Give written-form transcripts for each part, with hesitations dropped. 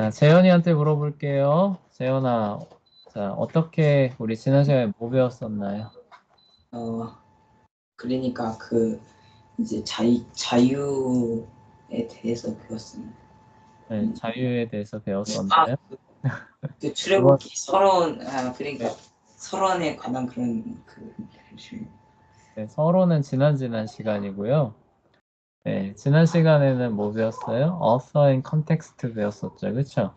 자, 재현이한테 물어볼게요. 재현아, 자, 어떻게 우리 지난 시간에 뭐 배웠었나요? 어, 그러니까 이제 자유에 대해서 배웠습니다. 네, 자유에 대해서 아, 배웠었나요? 그 그건, 출애굽기 서론, 그러니까 네, 서론에 관한 그런 네, 서로는 지난 시간이고요. 네, 지난 시간에는 뭐 배웠어요? author and context 배웠었죠, 그쵸?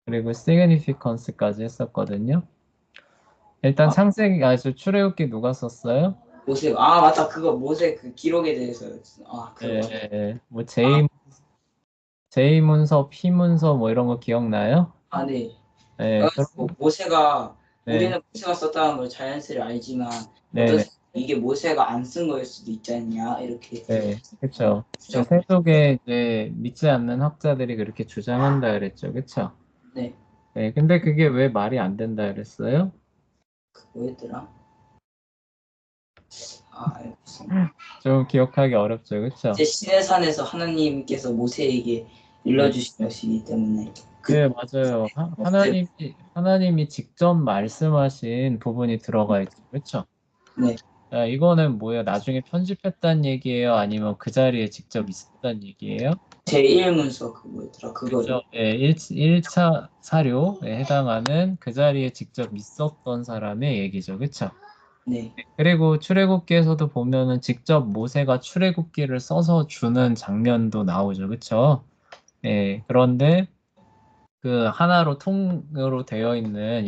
그리고 significance까지 했었거든요. 일단 저 출애굽기 누가 썼어요? 모세, 맞다, 그거 모세 그 기록에 대해서, 그거 맞다. 뭐 아, J 문서, P 문서 뭐 이런 거 기억나요? 네. 네, 그래가지고 모세가 네, 우리는 모세가 썼다는 걸 자연스레 알지만 어떤 네, 사람은 이게 모세가 안 쓴 거일 수도 있지 않냐 이렇게 네, 그쵸. 주장. 세속에 이제 믿지 않는 학자들이 그렇게 주장한다 그랬죠, 그쵸? 네, 네, 근데 그게 왜 말이 안 된다 그랬어요? 뭐였더라? 알겠습니다. 좀 기억하기 어렵죠, 그쵸? 이제 시내산에서 하나님께서 모세에게 네, 일러주신 것이기 때문에 네, 맞아요. 하나님이 직접 말씀하신 부분이 들어가 있죠, 그쵸? 네, 자, 이거는 뭐예요? 나중에 편집했다는 얘기예요? 아니면 그 자리에 직접 있었다는 얘기예요? 제1문서 뭐였더라? 그렇죠. 그거를. 예, 1차 사료에 해당하는 그 자리에 직접 있었던 사람의 얘기죠. 그렇죠? 네, 그리고 출애굽기에서도 보면은 직접 모세가 출애굽기를 써서 주는 장면도 나오죠. 그렇죠? 예, 그런데 그 하나로 통으로 되어 있는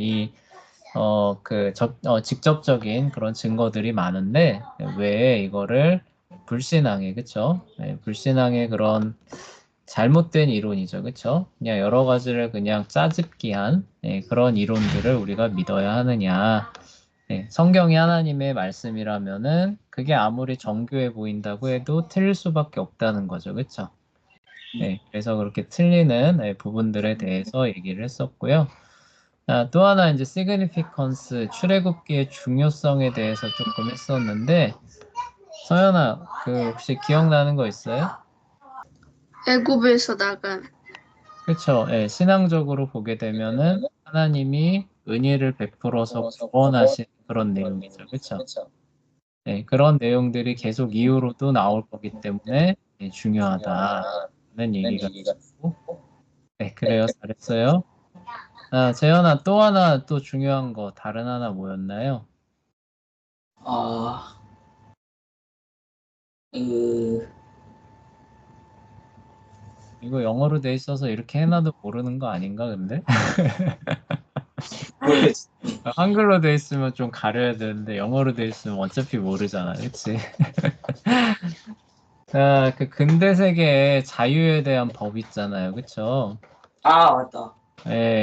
직접적인 그런 증거들이 많은데 왜 이거를 불신앙에, 그쵸? 예, 불신앙의 그런 잘못된 이론이죠. 그쵸? 그냥 여러 가지를 그냥 짜집기한 그런 이론들을 우리가 믿어야 하느냐. 성경이 하나님의 말씀이라면은 그게 아무리 정교해 보인다고 해도 틀릴 수밖에 없다는 거죠. 그쵸? 그래서 그렇게 틀리는 부분들에 대해서 얘기를 했었고요. 또 하나 이제 significance, 출애굽기의 중요성에 대해서 조금 했었는데, 서연아, 그 혹시 기억나는 거 있어요? 애굽에서 나간 그렇죠. 신앙적으로 보게 되면은 하나님이 은혜를 베풀어서 구원하신 그런 내용이죠. 그렇죠. 그런 내용들이 계속 이후로도 나올 거기 때문에 중요하다는 얘기가 있고, 그래요. 잘했어요. 재현아, 또 하나 또 중요한 거 다른 하나 뭐였나요? 아, 그 이거 영어로 돼 있어서 이렇게 해놔도 모르는 거 아닌가, 근데? 모르겠어. 한글로 돼 있으면 좀 가려야 되는데 영어로 돼 있으면 어차피 모르잖아, 그치? 그 근대 세계의 자유에 대한 법 있잖아요, 그쵸? 맞다.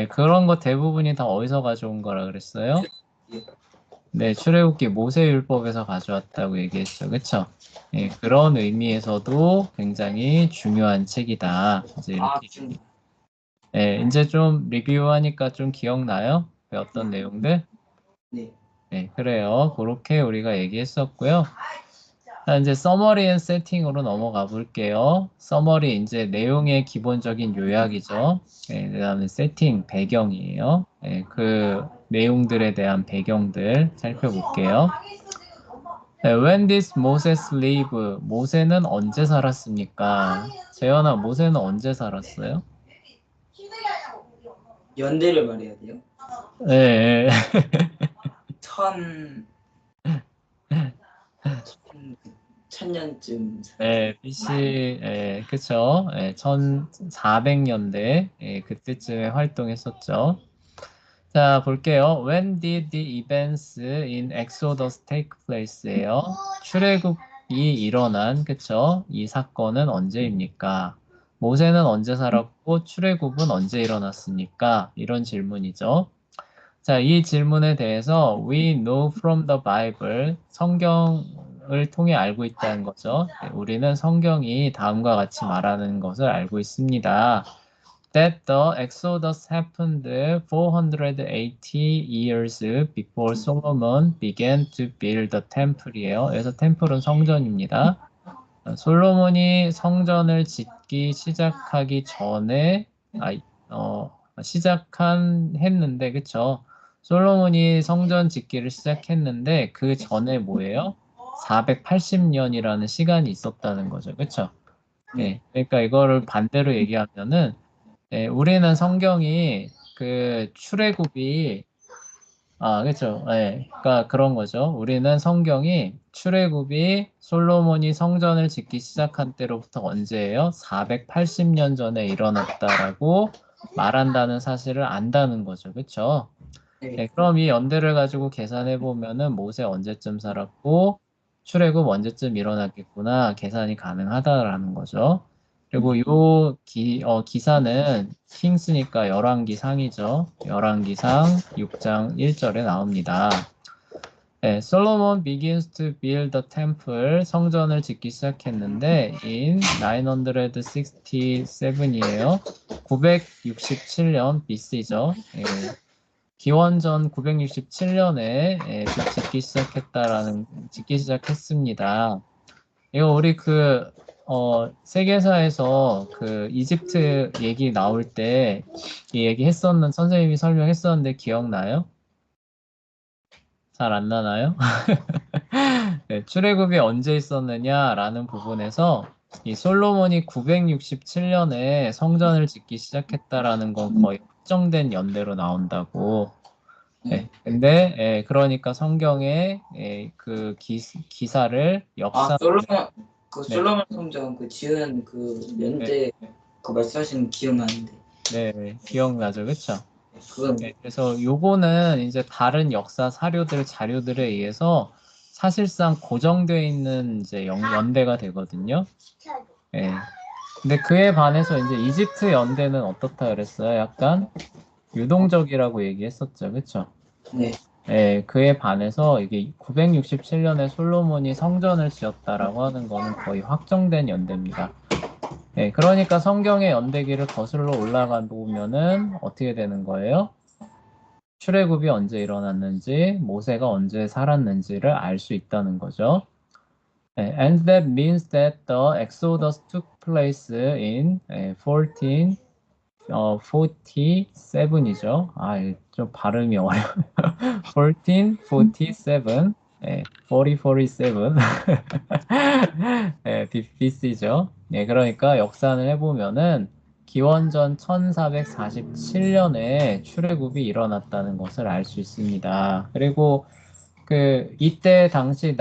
그런 거 대부분이 다 어디서 가져온 거라 그랬어요? 예. 네, 출애굽기 모세율법에서 가져왔다고 얘기했죠, 그쵸? 그런 의미에서도 굉장히 중요한 책이다. 이제 이렇게. 좀, 이제 좀 리뷰하니까 좀 기억나요? 배웠던 내용들? 네. 그래요. 그렇게 우리가 얘기했었고요. 자, 이제 서머리 앤 세팅으로 넘어가 볼게요. 서머리 이제 내용의 기본적인 요약이죠. 그다음에 세팅 배경이에요. 그 내용들에 대한 배경들 살펴볼게요. When did Moses live? 모세는 언제 살았습니까? 재현아, 모세는 언제 살았어요? 연대를 말해야 돼요. 네, 천, 천년쯤 BC, 그쵸. 1400년대, 그때쯤에 활동했었죠. 자, 볼게요. When did the events in Exodus take place예요? 출애굽이 일어난, 그쵸? 이 사건은 언제입니까? 모세는 언제 살았고 출애굽은 언제 일어났습니까? 이런 질문이죠. 자, 이 질문에 대해서 we know from the Bible, 성경을 통해 알고 있다는 거죠. 우리는 성경이 다음과 같이 말하는 것을 알고 있습니다. That the Exodus happened 480 years before Solomon began to build the temple이에요. 그래서 템플은 성전입니다. 솔로몬이 성전을 짓기 시작하기 전에 했는데, 그쵸? 솔로몬이 성전 짓기를 시작했는데, 그 전에 뭐예요? 480년이라는 시간이 있었다는 거죠. 그쵸? 네. 그러니까 이거를 반대로 얘기하면은, 우리는 성경이 그 출애굽이 그렇죠. 네. 그러니까 그런 거죠. 우리는 성경이 출애굽이 솔로몬이 성전을 짓기 시작한 때로부터 언제예요? 480년 전에 일어났다라고 말한다는 사실을 안다는 거죠. 그렇죠? 네. 네, 그럼 이 연대를 가지고 계산해 보면은 모세 언제쯤 살았고 출애굽 언제쯤 일어났겠구나 계산이 가능하다라는 거죠. 그리고 요 기사는 킹스니까 열왕기상이죠. 열왕기상 6장 1절에 나옵니다. 네, 솔로몬 begins to build the temple 성전을 짓기 시작했는데 in 967이에요. 967년 BC죠. 예, 기원전 967년에 짓기 시작했습니다. 이거 우리 세계사에서 그 이집트 얘기 나올 때 이 선생님이 설명했었는데 기억나요? 잘 안 나나요? 네, 출애굽이 언제 있었느냐라는 부분에서 이 솔로몬이 967년에 성전을 짓기 시작했다라는 건 거의 확정된 연대로 나온다고. 네, 근데 그러니까 성경에 그 기사를 역사 네. 솔로몬 성전 그 지은 그 연대 그 말씀하시는 기억나는데. 네, 기억나죠, 그렇죠? 그건 네, 그래서 요거는 이제 다른 역사 자료들에 의해서 사실상 고정되어 있는 이제 연대가 되거든요. 네. 근데 그에 반해서 이제 이집트 연대는 어떻다 그랬어요? 약간 유동적이라고 얘기했었죠, 그렇죠? 네. 네, 그에 반해서 이게 967년에 솔로몬이 성전을 지었다라고 하는 거는 거의 확정된 연대입니다. 네, 그러니까 성경의 연대기를 거슬러 올라가 보면은 어떻게 되는 거예요? 출애굽이 언제 일어났는지, 모세가 언제 살았는지를 알 수 있다는 거죠. 네, and that means that the Exodus took place in 1447이죠. 좀 발음이 어려워요. 1447, 4047, BC죠. 네, 그러니까 역산을 해보면은 기원전 1447년에 출애굽이 일어났다는 것을 알 수 있습니다. 그리고 이때 당시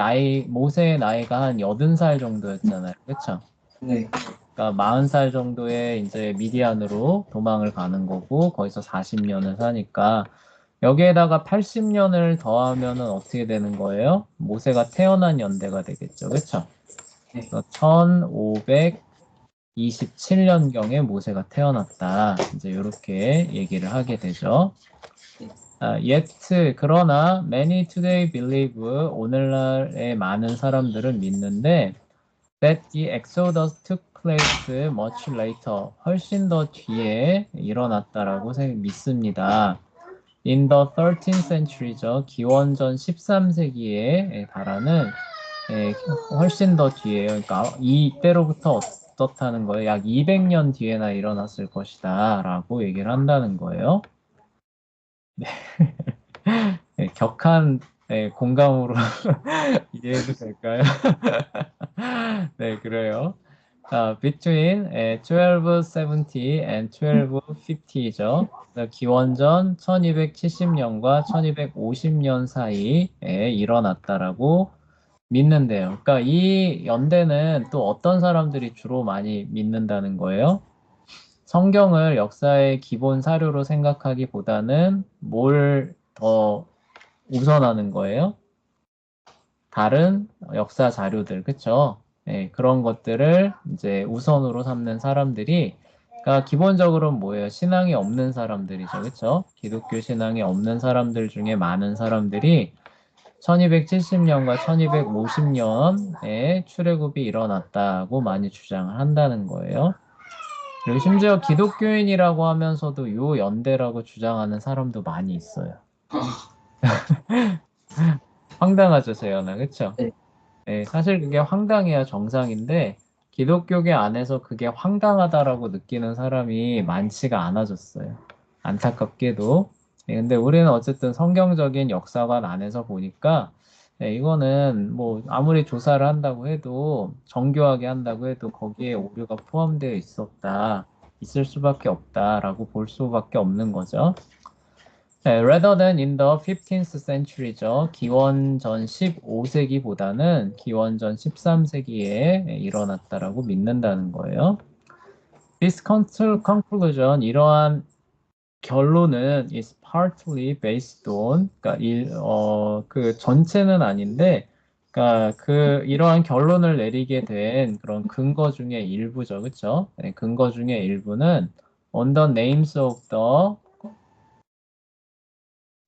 모세의 나이가 한 80살 정도였잖아요. 그쵸? 네. 그러니까 40살 정도에 이제 미디안으로 도망을 가는 거고, 거기서 40년을 사니까, 여기에다가 80년을 더하면은 어떻게 되는 거예요? 모세가 태어난 연대가 되겠죠. 그쵸? 그래서 1527년경에 모세가 태어났다. 이제 이렇게 얘기를 하게 되죠. 그러나 many today believe 오늘날의 많은 사람들은 믿는데 that the Exodus took place much later 훨씬 더 뒤에 일어났다라고 믿습니다. In the 13th century죠. 기원전 13세기에 달하는 훨씬 더 뒤에요. 그러니까 이때로부터 어떻다는 거예요? 약 200년 뒤에나 일어났을 것이다 라고 얘기를 한다는 거예요. 네. 네, 격한 공감으로 이해해도 될까요? 네, 그래요. Between 1270 and 1250죠. 기원전 1270년과 1250년 사이에 일어났다라고 믿는데요. 그러니까 이 연대는 또 어떤 사람들이 주로 많이 믿는다는 거예요? 성경을 역사의 기본 사료로 생각하기보다는 뭘 더 우선하는 거예요? 다른 역사 자료들, 그쵸? 네, 그런 것들을 이제 우선으로 삼는 사람들이, 그러니까 기본적으로 뭐예요? 신앙이 없는 사람들이죠, 그쵸? 기독교 신앙이 없는 사람들 중에 많은 사람들이 1270년과 1250년에 출애굽이 일어났다고 많이 주장을 한다는 거예요. 그리고 심지어 기독교인이라고 하면서도 요 연대라고 주장하는 사람도 많이 있어요. 황당하죠, 재현아, 그쵸? 네. 네, 사실 그게 황당해야 정상인데 기독교계 안에서 그게 황당하다라고 느끼는 사람이 많지가 않아졌어요. 안타깝게도. 근데 우리는 어쨌든 성경적인 역사관 안에서 보니까 이거는 뭐 아무리 조사를 한다고 해도 정교하게 한다고 해도 거기에 오류가 포함되어 있을 수밖에 없다라고 볼 수밖에 없는 거죠. Rather than in the 15th century죠. 기원전 15세기보다는 기원전 13세기에 일어났다라고 믿는다는 거예요. This conclusion, 이러한 결론은 is partly based on, 그러니까 그 전체는 아닌데, 그러니까 이러한 결론을 내리게 된 그런 근거 중에 일부죠, 그렇죠? 근거 중에 일부는 on the names of the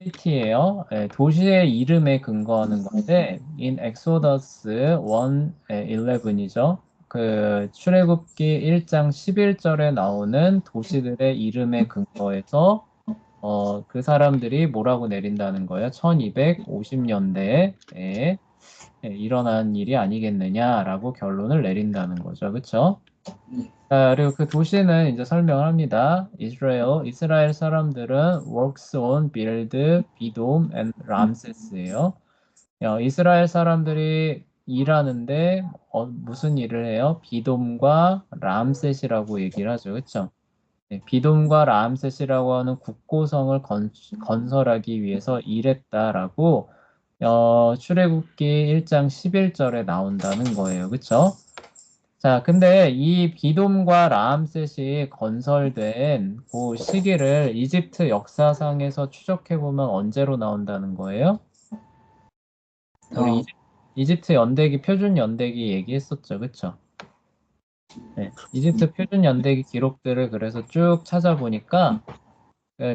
city예요. 도시의 이름에 근거하는 건데, in Exodus 1:11이죠. 그 출애굽기 1장 11절에 나오는 도시들의 이름에 근거해서 그 사람들이 뭐라고 내린다는 거예요? 1250년대에 일어난 일이 아니겠느냐라고 결론을 내린다는 거죠. 그렇죠? 그리고 그 도시는 이제 설명을 합니다. 이스라엘 사람들은 works on build, 비돔, and 람세스예요. 이스라엘 사람들이 일하는데 무슨 일을 해요? 비돔과 람셋이라고 얘기를 하죠. 그렇죠? 비돔과 람셋이라고 하는 국고성을 건설하기 위해서 일했다라고 출애굽기 1장 11절에 나온다는 거예요. 그렇죠? 자, 근데 이 비돔과 람셋이 건설된 그 시기를 이집트 역사상에서 추적해보면 언제로 나온다는 거예요? 우리 이집트 연대기, 표준 연대기 얘기했었죠. 그쵸? 네, 이집트 표준 연대기 기록들을 그래서 쭉 찾아보니까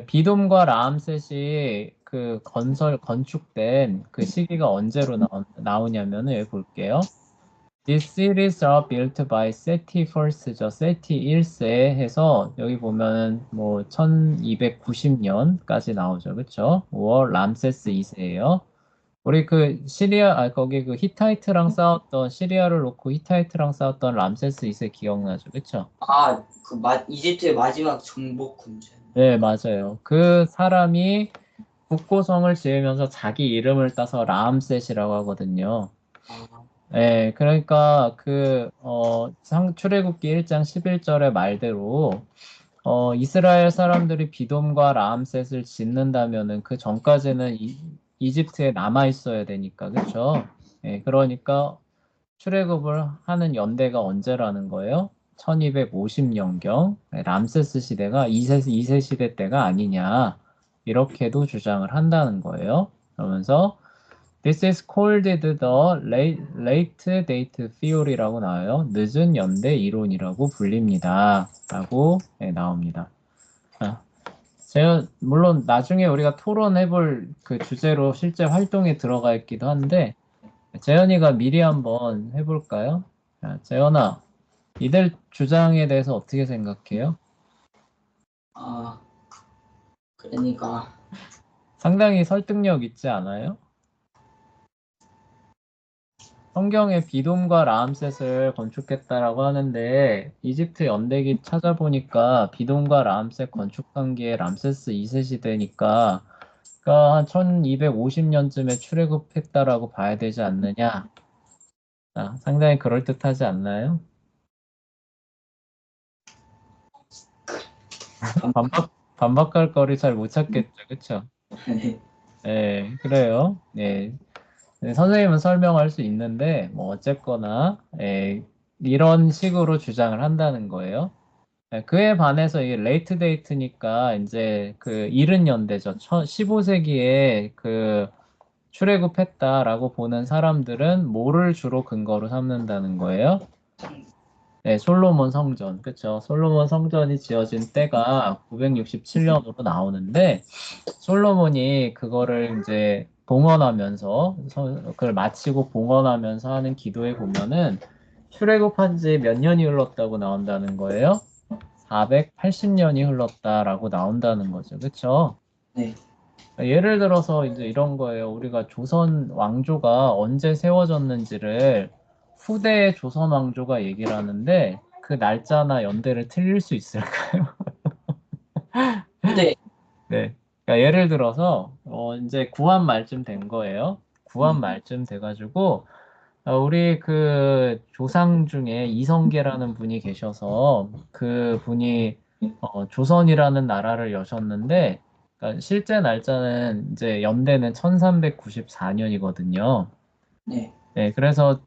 비돔과 람셋이 그 건축된 그 시기가 언제로 나오냐면은 여기 볼게요. These cities are built by 세티 I죠. 세티 1세 해서 여기 보면은 뭐 1290년까지 나오죠. 그쵸? 5월 람세스 2세예요. 우리 그 거기 그 히타이트랑 싸웠던, 시리아를 놓고 히타이트랑 싸웠던 람세스 2세 기억나죠? 그쵸? 이집트의 마지막 정복 군주. 네, 맞아요. 그 사람이 국고성을 지으면서 자기 이름을 따서 람셋이라고 하거든요. 네, 그러니까 출애굽기 1장 11절의 말대로 이스라엘 사람들이 비돔과 람셋을 짓는다면은 그 전까지는 이집트에 남아 있어야 되니까, 그렇죠? 그러니까 출애굽을 하는 연대가 언제라는 거예요? 1250년경 람세스 시대가 2세 시대 때가 아니냐, 이렇게도 주장을 한다는 거예요. 그러면서 This is called the late date theory라고 나와요. 늦은 연대 이론이라고 불립니다. 라고 나옵니다. 제가 물론 나중에 우리가 토론해볼 그 주제로 실제 활동에 들어가 있기도 한데, 재현이가 미리 한번 해볼까요? 재현아, 이들 주장에 대해서 어떻게 생각해요? 그러니까 상당히 설득력 있지 않아요? 성경에 비돔과 람셋을 건축했다라고 하는데 이집트 연대기 찾아보니까 비돔과 람셋 건축한 게 람세스 2세 시대니까 그러니까 한 1250년쯤에 출애굽했다라고 봐야 되지 않느냐. 상당히 그럴듯하지 않나요? 반박할 거리 잘 못 찾겠죠, 그쵸? 네, 그래요. 네. 선생님은 설명할 수 있는데, 뭐, 어쨌거나, 이런 식으로 주장을 한다는 거예요. 그에 반해서 이게 레이트 데이트니까, 이제 그 이른 연대죠. 15세기에 그 출애굽했다라고 보는 사람들은 뭐를 주로 근거로 삼는다는 거예요? 네, 솔로몬 성전. 그쵸? 솔로몬 성전이 지어진 때가 967년으로 나오는데, 솔로몬이 그거를 이제 봉헌하면서, 그걸 마치고 봉헌하면서 하는 기도에 보면은, 출애굽한 지 몇 년이 흘렀다고 나온다는 거예요? 480년이 흘렀다라고 나온다는 거죠. 그쵸? 네. 예를 들어서 이제 이런 거예요. 우리가 조선 왕조가 언제 세워졌는지를 후대의 조선 왕조가 얘기를 하는데 그 날짜나 연대를 틀릴 수 있을까요? 근데 네. 그러니까 예를 들어서 이제 구한 말쯤 된 거예요. 구한 말쯤 돼가지고 우리 그 조상 중에 이성계라는 분이 계셔서 그 분이 조선이라는 나라를 여셨는데 그러니까 실제 날짜는 이제 연대는 1394년이거든요. 네. 네, 그래서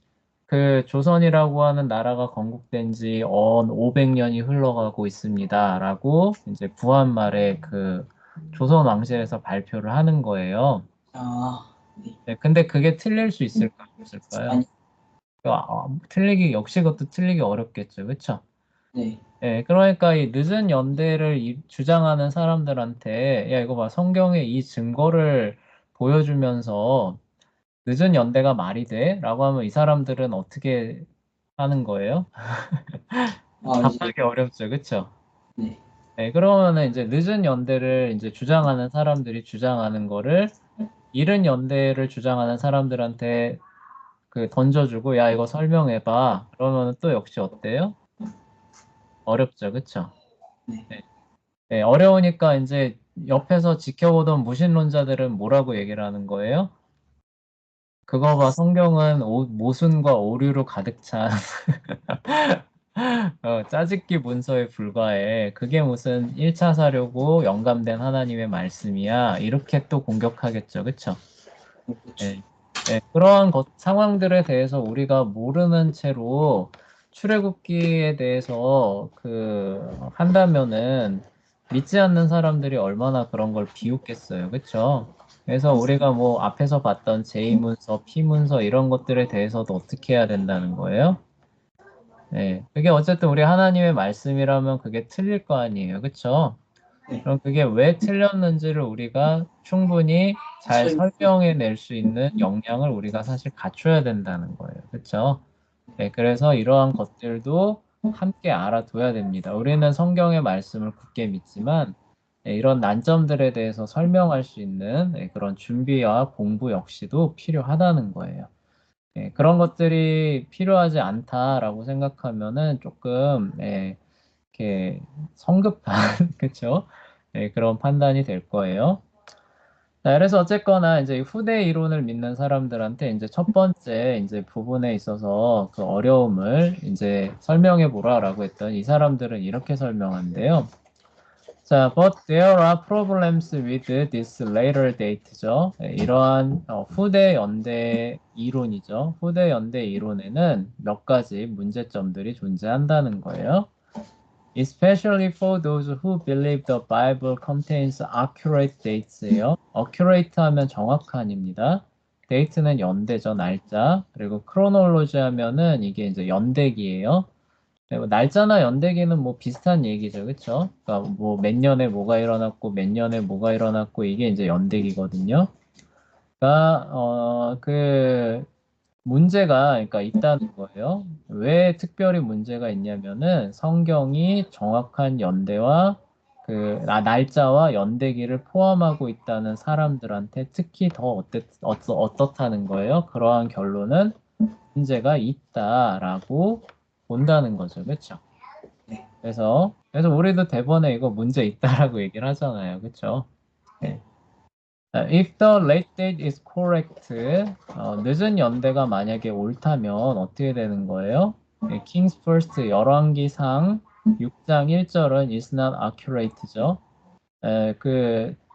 그 조선이라고 하는 나라가 건국된 지 500년이 흘러가고 있습니다라고 이제 구한말에 그 조선 왕실에서 발표를 하는 거예요. 아, 네. 네, 근데 그게 틀릴 수 있을까요? 없을까요? 아니, 틀리기 역시 그것도 틀리기 어렵겠죠, 그렇죠? 네. 네, 그러니까 이 늦은 연대를 주장하는 사람들한테 야 이거 봐 성경에 이 증거를 보여주면서 늦은 연대가 말이 돼? 라고 하면 이 사람들은 어떻게 하는 거예요? 이제, 답하기 어렵죠, 그쵸? 네. 네, 그러면은 이제 늦은 연대를 이제 주장하는 사람들이 주장하는 거를 이른 연대를 주장하는 사람들한테 그 던져주고 야 이거 설명해봐. 그러면은 또 역시 어때요? 어렵죠, 그쵸? 네. 네. 네, 어려우니까 이제 옆에서 지켜보던 무신론자들은 뭐라고 얘기를 하는 거예요? 그거 봐, 성경은 모순과 오류로 가득 찬 짜집기 문서에 불과해. 그게 무슨 1차 사료고 영감된 하나님의 말씀이야. 이렇게 또 공격하겠죠. 그쵸? 그렇죠. 예. 예, 그러한 상황들에 대해서 우리가 모르는 채로 출애굽기에 대해서 한다면은 믿지 않는 사람들이 얼마나 그런 걸 비웃겠어요. 그쵸? 그래서 우리가 뭐 앞에서 봤던 제2문서, P문서 이런 것들에 대해서도 어떻게 해야 된다는 거예요? 네, 그게 어쨌든 우리 하나님의 말씀이라면 그게 틀릴 거 아니에요. 그쵸? 네. 그럼 그게 왜 틀렸는지를 우리가 충분히 잘 설명해 낼 수 있는 역량을 우리가 사실 갖춰야 된다는 거예요. 그쵸? 네, 그래서 이러한 것들도 함께 알아둬야 됩니다. 우리는 성경의 말씀을 굳게 믿지만 네, 이런 난점들에 대해서 설명할 수 있는 네, 그런 준비와 공부 역시도 필요하다는 거예요. 예, 그런 것들이 필요하지 않다라고 생각하면은 조금 이렇게 성급한 그쵸? 예, 그런 판단이 될 거예요. 자, 그래서 어쨌거나 이제 후대 이론을 믿는 사람들한테 이제 첫 번째 이제 부분에 있어서 그 어려움을 이제 설명해 보라라고 했던 이 사람들은 이렇게 설명한대요. 자, but there are problems with this later date죠. 네, 이러한 후대 연대 이론이죠. 후대 연대 이론에는 몇 가지 문제점들이 존재한다는 거예요. Especially for those who believe the Bible contains accurate dates예요. accurate 하면 정확한입니다. date는 연대죠, 날짜. 그리고 chronology 하면은 이게 이제 연대기예요. 네, 뭐 날짜나 연대기는 뭐 비슷한 얘기죠, 그쵸? 그러니까 뭐 몇 년에 뭐가 일어났고 몇 년에 뭐가 일어났고 이게 이제 연대기거든요. 그러니까 그 문제가 그러니까 있다는 거예요. 왜 특별히 문제가 있냐면은 성경이 정확한 연대와 날짜와 연대기를 포함하고 있다는 사람들한테 특히 더 어떻다는 거예요. 그러한 결론은 문제가 있다라고 본다는 거죠. 그렇죠? 네. 그래서 우리도 대본에 이거 문제 있다라고 얘기를 하잖아요. 그렇죠? 네. If the late date is correct, 늦은 연대가 만약에 옳다면 어떻게 되는 거예요? 네, King's First 열왕기상 6장 1절은 is not accurate죠.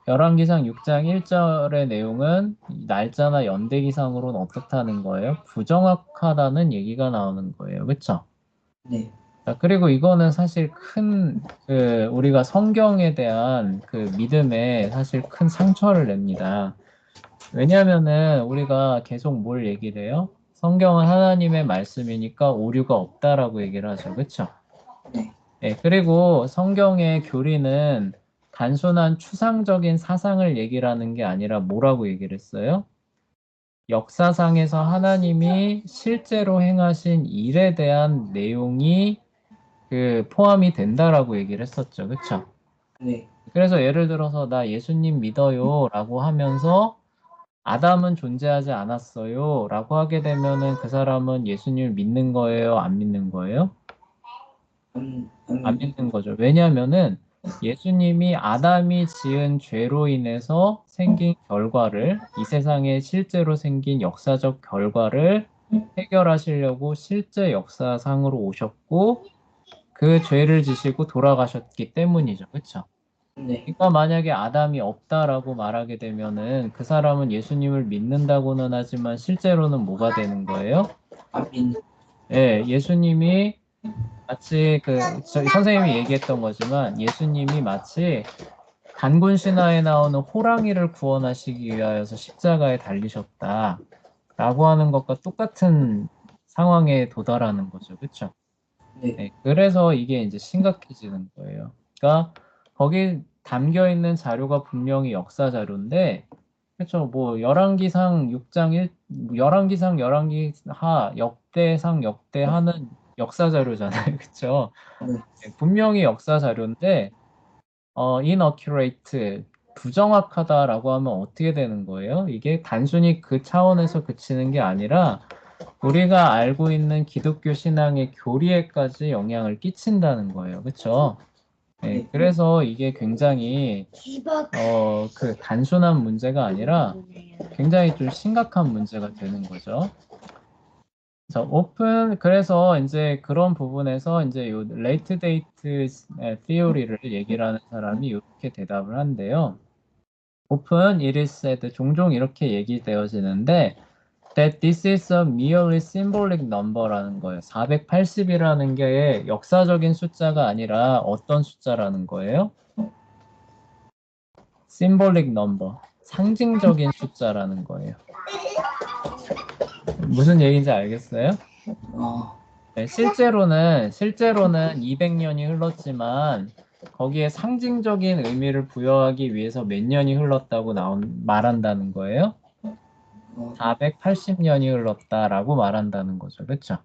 열왕기상 6장 1절의 내용은 날짜나 연대기상으로는 어떻다는 거예요? 부정확하다는 얘기가 나오는 거예요. 그렇죠? 네. 자, 그리고 이거는 사실 우리가 성경에 대한 그 믿음에 사실 큰 상처를 냅니다. 왜냐면은 우리가 계속 뭘 얘기를 해요? 성경은 하나님의 말씀이니까 오류가 없다라고 얘기를 하죠. 그쵸? 네. 네, 그리고 성경의 교리는 단순한 추상적인 사상을 얘기를 하는 게 아니라 뭐라고 얘기를 했어요? 역사상에서 하나님이 실제로 행하신 일에 대한 내용이 포함이 된다라고 얘기를 했었죠. 그쵸? 네. 그래서 예를 들어서 나 예수님 믿어요라고 하면서 아담은 존재하지 않았어요 라고 하게 되면은 그 사람은 예수님을 믿는 거예요? 안 믿는 거예요? 안 믿는 거죠. 왜냐하면은 예수님이 아담이 지은 죄로 인해서 생긴 결과를, 이 세상에 실제로 생긴 역사적 결과를 해결하시려고 실제 역사상으로 오셨고 그 죄를 지시고 돌아가셨기 때문이죠. 그렇죠? 네. 그러니까 만약에 아담이 없다라고 말하게 되면은 그 사람은 예수님을 믿는다고는 하지만 실제로는 뭐가 되는 거예요? 안 믿는. 예, 예수님이 마치 저희 선생님이 얘기했던 거지만 예수님이 마치 단군 신화에 나오는 호랑이를 구원하시기 위하여서 십자가에 달리셨다라고 하는 것과 똑같은 상황에 도달하는 거죠. 그렇죠? 네. 네, 그래서 이게 이제 심각해지는 거예요. 그러니까 거기 담겨 있는 자료가 분명히 역사 자료인데, 그렇죠? 뭐 열왕기상 6장 1, 열왕기상, 열왕기하, 역대상, 역대하는 역사 자료잖아요, 그렇죠? 네. 네, 분명히 역사 자료인데, inaccurate, 부정확하다라고 하면 어떻게 되는 거예요? 이게 단순히 그 차원에서 그치는 게 아니라 우리가 알고 있는 기독교 신앙의 교리에까지 영향을 끼친다는 거예요. 그렇죠? 네, 그래서 이게 굉장히 그 단순한 문제가 아니라 굉장히 좀 심각한 문제가 되는 거죠. 자, 그래서 이제 그런 부분에서 이제 요 레이트 데이트 티오리를 얘기를 하는 사람이 이렇게 대답을 한대요. it is said, 종종 이렇게 얘기되어지는데 that this is a merely symbolic number라는 거예요. 480이라는 게 역사적인 숫자가 아니라 어떤 숫자라는 거예요? symbolic number, 상징적인 숫자라는 거예요. 무슨 얘기인지 알겠어요? 네, 실제로는 200년이 흘렀지만 거기에 상징적인 의미를 부여하기 위해서 몇 년이 흘렀다고 말한다는 거예요? 480년이 흘렀다라고 말한다는 거죠. 그렇죠?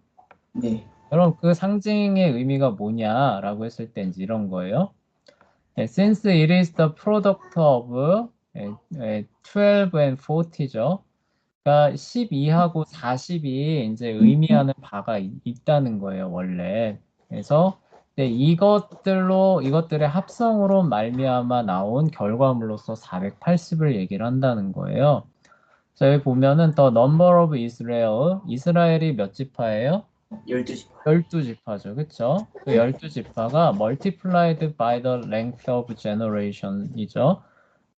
네. 그럼 그 상징의 의미가 뭐냐라고 했을 때 이제 이런 거예요. Since it is the product of 12 and 40죠. 그러니까 12하고 40이 이제 의미하는 바가 있다는 거예요, 원래. 그래서 이것들의 합성으로 말미암아 나온 결과물로서 480을 얘기를 한다는 거예요. 자, 여기 보면은 the number of Israel, 이스라엘이 몇 지파예요? 12시. 12지파죠. 그쵸? 그 12지파가 multiplied by the length of generation이죠.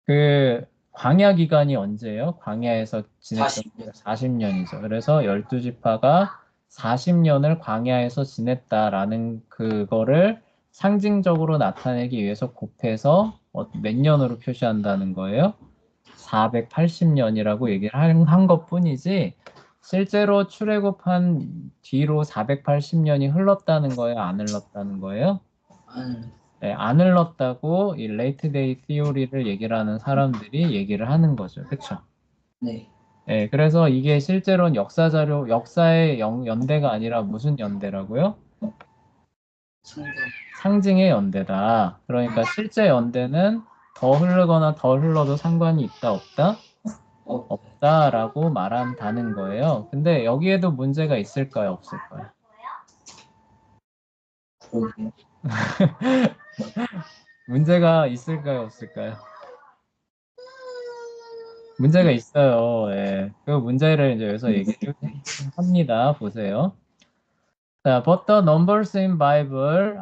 그 광야 기간이 언제예요? 광야에서 지냈던 40년. 40년이죠. 그래서 12지파가 40년을 광야에서 지냈다라는 그거를 상징적으로 나타내기 위해서 곱해서 몇 년으로 표시한다는 거예요? 480년이라고 얘기를 한 것뿐이지 실제로 출애굽한 뒤로 480년이 흘렀다는 거예요? 안 흘렀다는 거예요? 네, 안 흘렀다고 이 레이트 데이 티오리를 얘기를 하는 사람들이 얘기를 하는 거죠. 그렇죠? 네. 네, 그래서 이게 실제로는 역사 자료, 역사의 연대가 아니라 무슨 연대라고요? 상징의 연대다. 그러니까 실제 연대는 더 흐르거나 덜 흘러도 상관이 있다, 없다? 없다라고 말한다는 거예요. 근데 여기에도 문제가 있을까요, 없을까요? 그러게요. 문제가 있을까요, 없을까요? 문제가 있어요. 예. 그 문제를 이제 여기서 얘기를 합니다. 보세요. 자, but the numbers in Bible,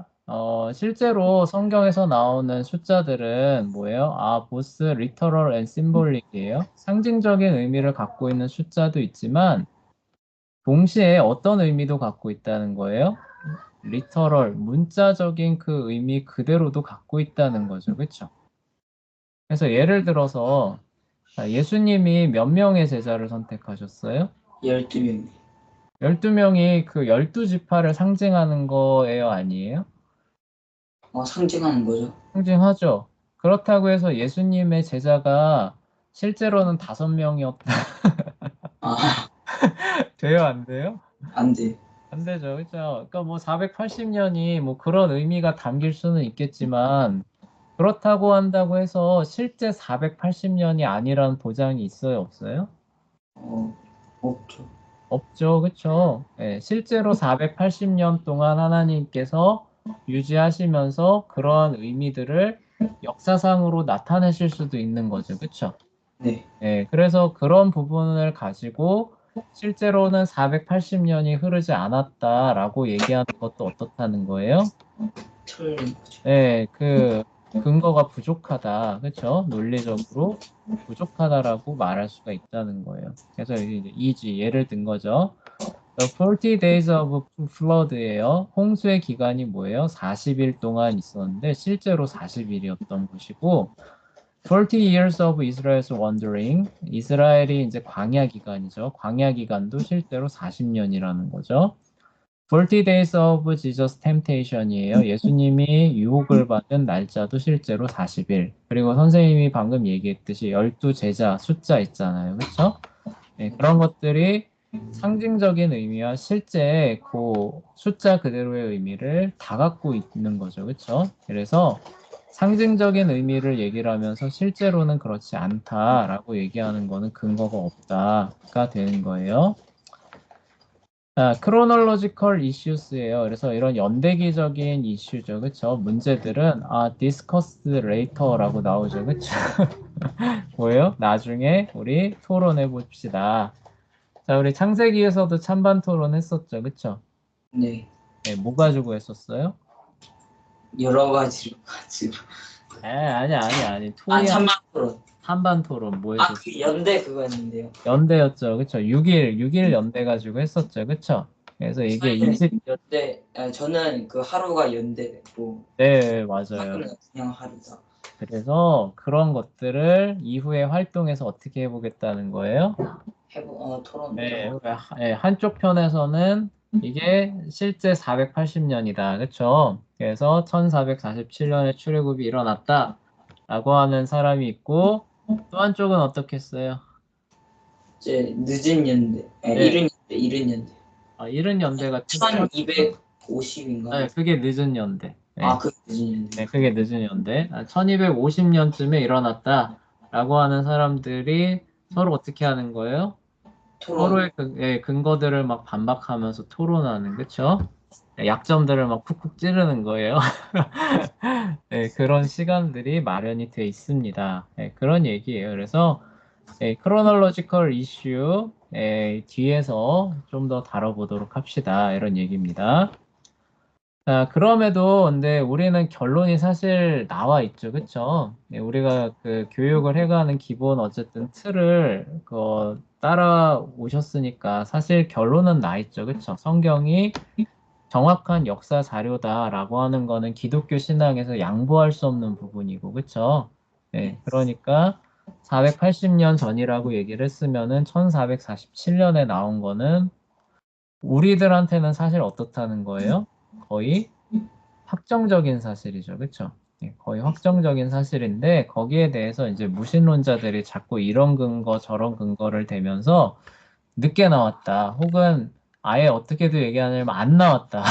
실제로 성경에서 나오는 숫자들은 뭐예요? both literal and symbolic이에요. 상징적인 의미를 갖고 있는 숫자도 있지만 동시에 어떤 의미도 갖고 있다는 거예요? literal, 문자적인 그 의미 그대로도 갖고 있다는 거죠. 그렇죠? 그래서 예를 들어서 예수님이 몇 명의 제자를 선택하셨어요? 12명. 12명이 그 12지파를 상징하는 거예요, 아니에요? 상징하는 거죠. 상징하죠. 그렇다고 해서 예수님의 제자가 실제로는 5명이었다. 돼요, 안 돼요? 안 돼. 안 되죠. 그렇죠? 그러니까 뭐 480년이 뭐 그런 의미가 담길 수는 있겠지만 그렇다고 한다고 해서 실제 480년이 아니라는 보장이 있어요, 없어요? 없죠. 없죠, 그쵸? 예, 실제로 480년 동안 하나님께서 유지하시면서 그러한 의미들을 역사상으로 나타내실 수도 있는 거죠, 그쵸? 네. 예, 그래서 그런 부분을 가지고 실제로는 480년이 흐르지 않았다라고 얘기하는 것도 어떻다는 거예요? 틀린 거죠. 예, 그 근거가 부족하다, 그쵸? 논리적으로 부족하다라고 말할 수가 있다는 거예요. 그래서 이제 이지 예를 든 거죠. 40 days of flood예요. 홍수의 기간이 뭐예요? 40일 동안 있었는데 실제로 40일이었던 것이고 40 years of Israel's wandering. 이스라엘이 이제 광야 기간이죠. 광야 기간도 실제로 40년이라는 거죠. 40 days of Jesus temptation이에요. 예수님이 유혹을 받은 날짜도 실제로 40일. 그리고 선생님이 방금 얘기했듯이 12 제자 숫자 있잖아요. 그렇죠? 네, 그런 것들이 상징적인 의미와 실제 그 숫자 그대로의 의미를 다 갖고 있는 거죠. 그렇죠? 그래서 상징적인 의미를 얘기를 하면서 실제로는 그렇지 않다라고 얘기하는 거는 근거가 없다가 되는 거예요. chronological issues예요. 그래서 이런 연대기적인 이슈죠. 그쵸? 문제들은 discussed later라고 나오죠. 그쵸? 뭐예요? 나중에 우리 토론해 봅시다. 자, 우리 창세기에서도 찬반 토론 했었죠. 그쵸? 네. 네, 뭐 가지고 했었어요? 여러 가지로 가지고. 아니. 토의 찬반 토론. 찬반 토론 뭐 했었어요? 그 연대 그거였는데요. 연대였죠. 그쵸? 6일 연대 가지고 했었죠. 그쵸? 그래서 이게 20, 네, 저는 그 하루가 연대고 네, 맞아요. 하루는 그냥 하루다. 그래서 그런 것들을 이후에 활동에서 어떻게 해보겠다는 거예요? 토론. 네, 한쪽 편에서는 이게 실제 480년이다. 그쵸? 그래서 1447년에 출애굽이 일어났다. 라고 하는 사람이 있고, 또 한쪽은 어떻게 했어요? 이제 늦은 연대, 네. 이른 연대. 이른 연대가 1250인가? 네, 그게 늦은 연대. 네. 그 늦은 연대. 네, 그게 늦은 연대. 1250년쯤에 일어났다라고 하는 사람들이 서로 어떻게 하는 거예요? 토론. 서로의 근거들을 막 반박하면서 토론하는, 그쵸? 네, 약점들을 막 쿡쿡 찌르는 거예요. 네, 그런 시간들이 마련이 돼 있습니다. 네, 그런 얘기예요. 그래서 크로놀로지컬 이슈 뒤에서 좀 더 다뤄보도록 합시다. 이런 얘기입니다. 자, 그럼에도 근데 우리는 결론이 사실 나와 있죠. 그쵸? 우리가 그 교육을 해가는 기본 어쨌든 틀을 따라오셨으니까 사실 결론은 나 있죠. 그쵸? 성경이 정확한 역사 자료다라고 하는 거는 기독교 신앙에서 양보할 수 없는 부분이고, 그쵸? 네, 그러니까 480년 전이라고 얘기를 했으면은 1447년에 나온 거는 우리들한테는 사실 어떻다는 거예요? 거의 확정적인 사실이죠. 그쵸? 거의 확정적인 사실인데 거기에 대해서 이제 무신론자들이 자꾸 이런 근거 저런 근거를 대면서 늦게 나왔다. 혹은 아예 어떻게도 얘기 안 하면 안 나왔다.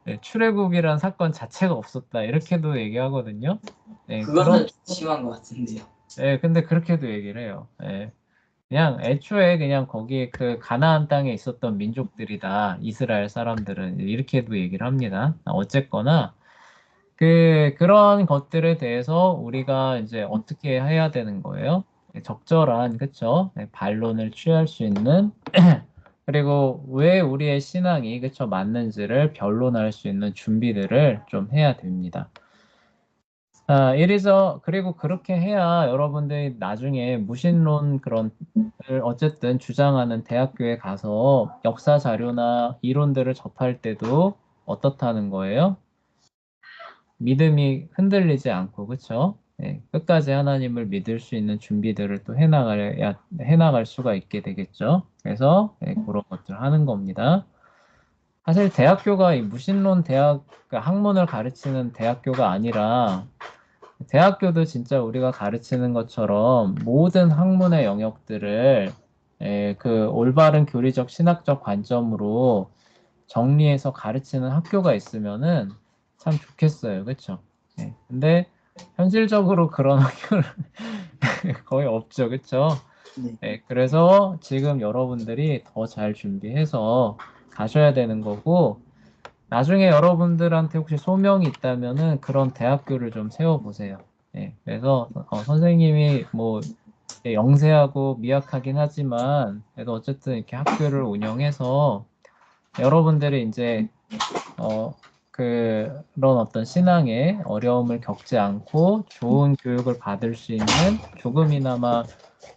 네, 출애굽이란 사건 자체가 없었다. 이렇게도 얘기하거든요. 네, 그거는 좀 심한 것 같은데요. 네, 근데 그렇게도 얘기를 해요. 네. 그냥 애초에 그냥 거기에 그 가나안 땅에 있었던 민족들이다. 이스라엘 사람들은 이렇게도 얘기를 합니다. 어쨌거나 그런 것들에 대해서 우리가 이제 어떻게 해야 되는 거예요? 적절한, 그쵸? 반론을 취할 수 있는 그리고 왜 우리의 신앙이 그쵸 맞는지를 변론할 수 있는 준비들을 좀 해야 됩니다. 그리고 그렇게 해야 여러분들이 나중에 무신론 그런 어쨌든 주장하는 대학교에 가서 역사 자료나 이론들을 접할 때도 어떻다는 거예요? 믿음이 흔들리지 않고, 그쵸? 끝까지 하나님을 믿을 수 있는 준비들을 또 해나갈 수가 있게 되겠죠. 그래서 그런 것들 하는 겁니다. 사실 대학교가 이 무신론 그러니까 학문을 가르치는 대학교가 아니라 대학교도 진짜 우리가 가르치는 것처럼 모든 학문의 영역들을 그 올바른 교리적 신학적 관점으로 정리해서 가르치는 학교가 있으면은 참 좋겠어요. 그쵸? 예, 근데 현실적으로 그런 학교는 거의 없죠, 그쵸? 네. 네, 그래서 지금 여러분들이 더 잘 준비해서 가셔야 되는 거고, 나중에 여러분들한테 혹시 소명이 있다면은 그런 대학교를 좀 세워보세요. 네, 그래서 선생님이 뭐 영세하고 미약하긴 하지만 그래도 어쨌든 이렇게 학교를 운영해서 여러분들이 이제 그런 어떤 신앙에 어려움을 겪지 않고 좋은 교육을 받을 수 있는 조금이나마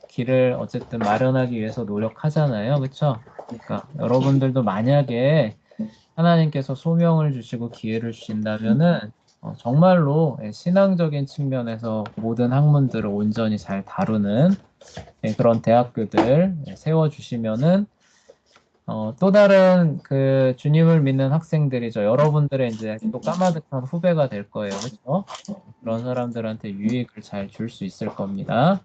길을 어쨌든 마련하기 위해서 노력하잖아요. 그렇죠? 그러니까 여러분들도 만약에 하나님께서 소명을 주시고 기회를 주신다면은 정말로 신앙적인 측면에서 모든 학문들을 온전히 잘 다루는 그런 대학교들 세워주시면은 또 다른 그 주님을 믿는 학생들이죠. 여러분들의 이제 또 까마득한 후배가 될 거예요. 그렇죠? 그런 사람들한테 유익을 잘 줄 수 있을 겁니다.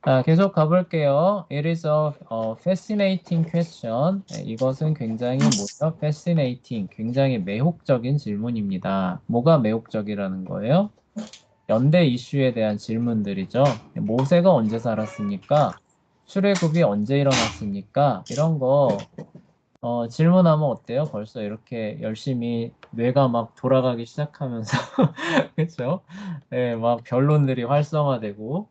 자, 계속 가볼게요. It is a fascinating question. 이것은 굉장히 뭐죠? Fascinating, 굉장히 매혹적인 질문입니다. 뭐가 매혹적이라는 거예요? 연대 이슈에 대한 질문들이죠. 모세가 언제 살았습니까? 출애굽이 언제 일어났습니까? 이런 거 질문하면 어때요? 벌써 이렇게 열심히 뇌가 막 돌아가기 시작하면서 그렇죠? 예, 막 변론들이 활성화되고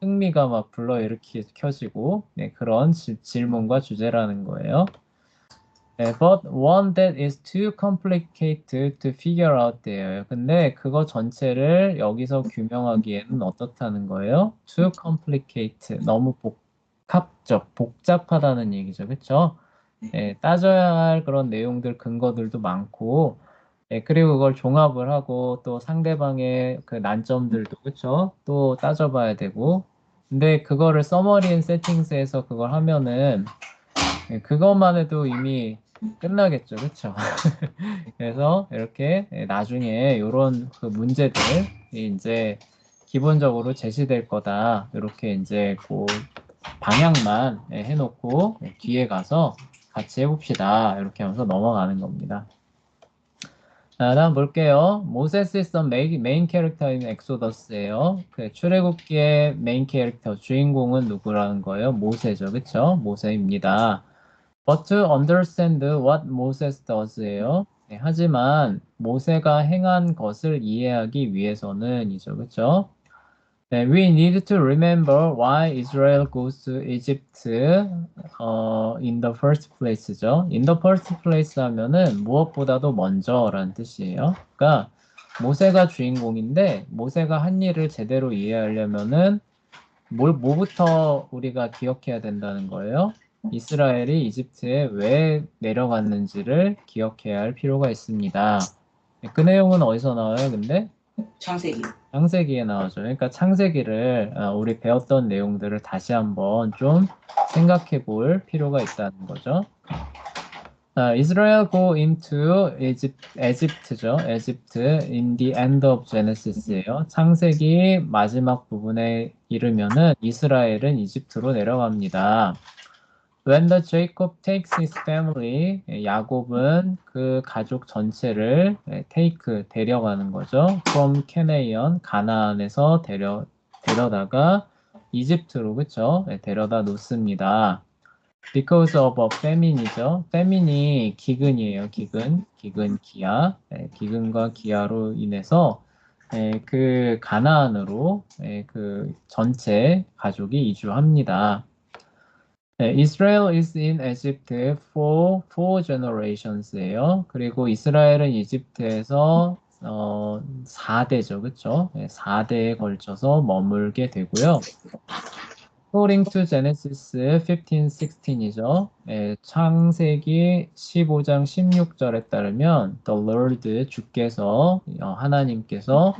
흥미가 막 불러일으키 켜지고 그런 질문과 주제라는 거예요. But one that is too complicated to figure out there. 근데 그거 전체를 여기서 규명하기에는 어떻다는 거예요? Too complicated. 너무 복잡하다는 얘기죠. 그렇죠? 따져야 할 그런 내용들, 근거들도 많고, 그리고 그걸 종합을 하고 또 상대방의 그 난점들도 그쵸? 또 따져봐야 되고, 근데 그거를 서머리 앤 세팅스에서 그걸 하면은 그것만 해도 이미 끝나겠죠, 그쵸? 그래서 이렇게 나중에 이런 그 문제들이 이제 기본적으로 제시될 거다. 이렇게 이제 그 방향만 해놓고 뒤에 가서 같이 해봅시다. 이렇게 하면서 넘어가는 겁니다. 자, 다음 볼게요. 모세스 is the main character in Exodus예요. 그 출애굽기의 메인 캐릭터 주인공은 누구라는 거예요? 모세죠, 그쵸? 모세입니다. But to understand what Moses does예요. 하지만 모세가 행한 것을 이해하기 위해서는이죠, 그쵸? 네, we need to remember why Israel goes to Egypt in the first place죠. In the first place 하면은 무엇보다도 먼저라는 뜻이에요. 그러니까 모세가 주인공인데 모세가 한 일을 제대로 이해하려면은 뭐부터 우리가 기억해야 된다는 거예요? 이스라엘이 이집트에 왜 내려갔는지를 기억해야 할 필요가 있습니다. 그 내용은 어디서 나와요, 근데? 창세기. 창세기에 나오죠. 그러니까 창세기를 우리 배웠던 내용들을 다시 한번 좀 생각해 볼 필요가 있다는 거죠. Israel go into Egypt죠. Egypt in the end of Genesis예요. 창세기 마지막 부분에 이르면은 이스라엘은 이집트로 내려갑니다. When the Jacob takes his family, 야곱은 그 가족 전체를 데려가는 거죠. From Canaan, 가나안에서 데려다가 이집트로 그쵸? 데려다 놓습니다. Because of a famine이죠. famine이 기근이에요. 기근, 기야. 기근과 기아로 인해서 그 가나안으로 그 전체 가족이 이주합니다. Israel is in Egypt for four generations예요. 그리고 이스라엘은 이집트에서 4대죠. 그쵸? 4대에 걸쳐서 머물게 되고요. According to Genesis 15, 16이죠. 창세기 15장 16절에 따르면 The Lord 주께서 하나님께서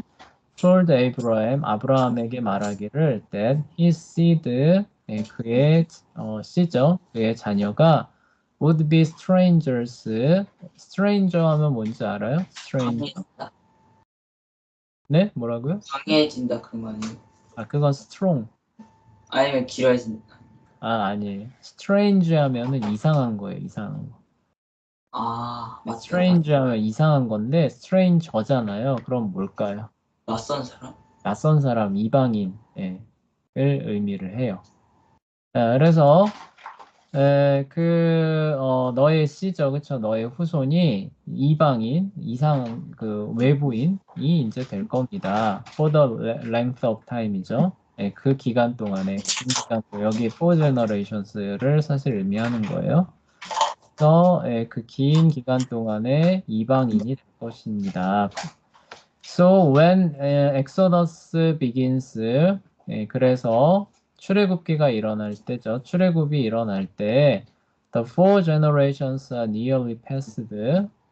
told Abraham 아브라함에게 말하기를 that his seed 그의 씨죠. 그의 자녀가 would be strangers. stranger 하면 뭔지 알아요? stranger. 강해진다. 네? 뭐라고요? 강해진다 그 말이에요. 아, 그건 strong. 아니면 길어진다. 아, 아니에요. strange 하면은 이상한 거예요. 이상한 거. 아, 맞죠. strange 하면 이상한 건데 stranger잖아요. 그럼 뭘까요? 낯선 사람? 낯선 사람, 이방인, 을 의미를 해요. 자, 그래서 너의 씨죠, 그쵸? 너의 후손이 이방인, 그 외부인이 이제 될 겁니다. For the length of time이죠. 그 기간 동안에, 긴 기간, 여기 for generations를 사실 의미하는 거예요. 그래서 그 긴 기간 동안에 이방인이 될 것입니다. So when Exodus begins, 그래서 출애굽기가 일어날 때죠. 출애굽이 일어날 때 the four generations are nearly past.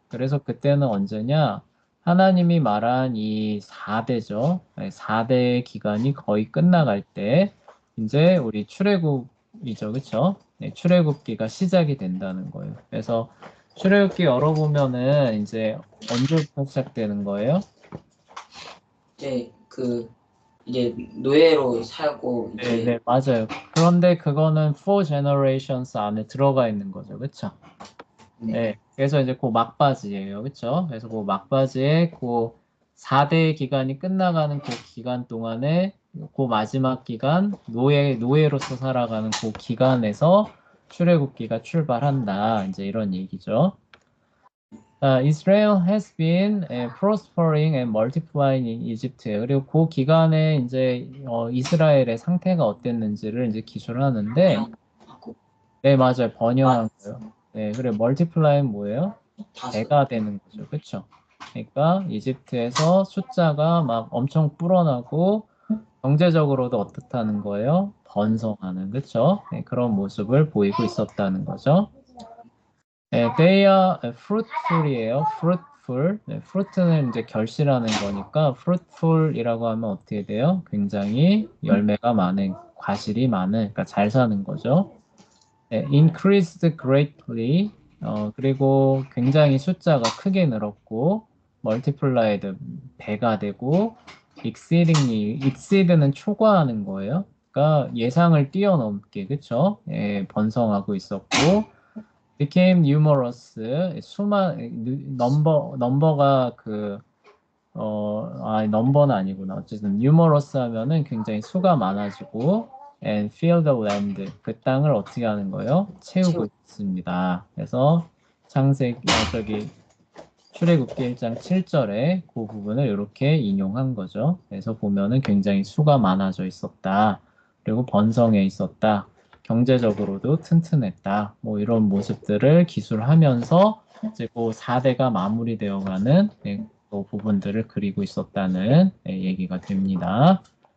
그래서 그때는 언제냐? 하나님이 말한 이 4대죠. 4대의 기간이 거의 끝나갈 때 이제 우리 출애굽이죠. 그렇죠? 출애굽기가 시작이 된다는 거예요. 그래서 출애굽기 열어보면은 이제 언제부터 시작되는 거예요? 이제 노예로 살고 네, 네, 맞아요. 그런데 그거는 four generations 안에 들어가 있는 거죠. 그렇죠? 네. 그래서 이제 그 막바지예요. 그렇죠? 그래서 그 막바지에 그 4대 기간이 끝나가는 그 기간 동안에 그 마지막 기간 노예로서 살아가는 그 기간에서 출애굽기가 출발한다. 이제 이런 얘기죠. Israel has been prospering and multiplying in Egypt. 그리고 그 기간에 이제 이스라엘의 상태가 어땠는지를 이제 기술하는데, 네, 맞아요. 번영한 거요. 네, 그리고 multiply는 뭐예요? 배가 되는 거죠. 그렇죠? 그러니까 이집트에서 숫자가 막 엄청 불어나고 경제적으로도 어떻다는 거예요? 번성하는, 그렇죠? 네, 그런 모습을 보이고 있었다는 거죠. 네, they are fruitful이에요. fruitful. 네, fruit는 이제 결실하는 거니까 fruitful이라고 하면 어떻게 돼요? 굉장히 열매가 많은, 과실이 많은, 그러니까 잘 사는 거죠. 네, increased greatly. 그리고 굉장히 숫자가 크게 늘었고, multiplied 배가 되고, exceed는 초과하는 거예요. 그러니까 예상을 뛰어넘게, 그쵸? 예, 번성하고 있었고, became numerous. 넘버가 넘버는 아니구나. 어쨌든 numerous 하면은 굉장히 수가 많아지고 and fill the land. 그 땅을 어떻게 하는 거예요? 채우고 있습니다. 그래서 출애굽기 1장 7절에 그 부분을 이렇게 인용한 거죠. 그래서 보면은 굉장히 수가 많아져 있었다. 그리고 번성해 있었다. 경제적으로도 튼튼했다. 뭐 이런 모습들을 기술하면서 이제 그 4대가 마무리되어가는 그 부분들을 그리고 있었다는 얘기가 됩니다.